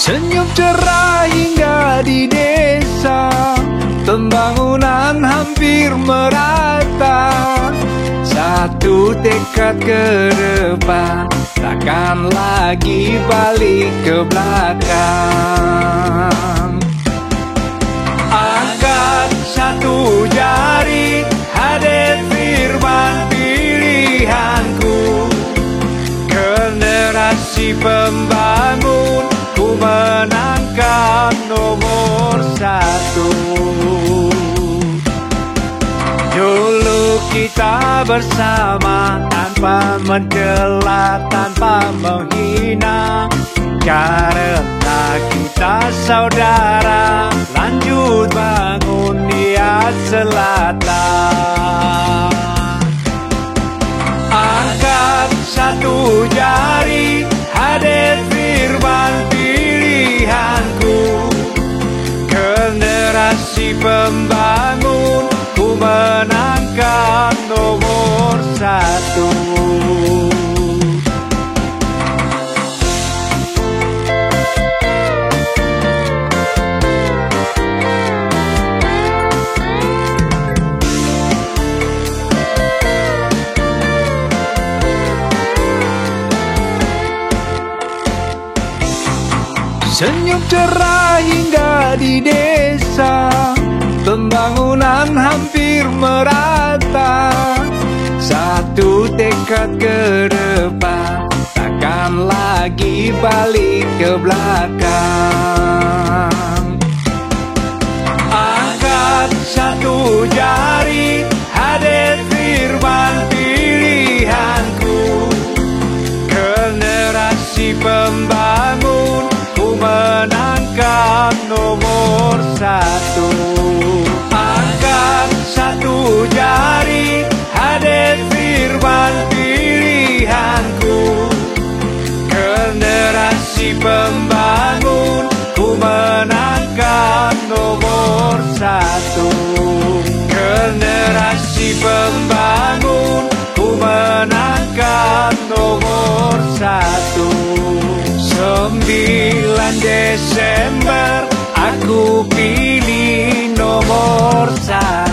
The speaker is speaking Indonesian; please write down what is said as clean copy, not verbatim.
Senyum cerah hingga di desa, pembangunan hampir merata. Satu tekad ke depan, takkan lagi balik ke belakang. Angkat satu jari, hadir firman pilihanku. Generasi pembangun, ku menangkan nomor 1. Dulu kita bersama, tanpa mencela, tanpa menghina. Karena kita saudara, lanjut bangun niat selatan. Angkat satu jari, hadir firman pilihanku. Generasi pembangun, ku menangkan nomor 1. Senyum cerah hingga di desa, pembangunan hampir merata. Satu tekad ke depan, takkan lagi balik ke belakang. Angkat satu jari, hadir firman pilihanku. Generasi pembangun, ku menangkan nomor 1. Angkat satu jari, hadir firman pilihanku. Generasi pembangun, ku menangkan nomor 1. Generasi pembangun, ku menangkan nomor 1. 9 Desember, aku pilih nomor 1.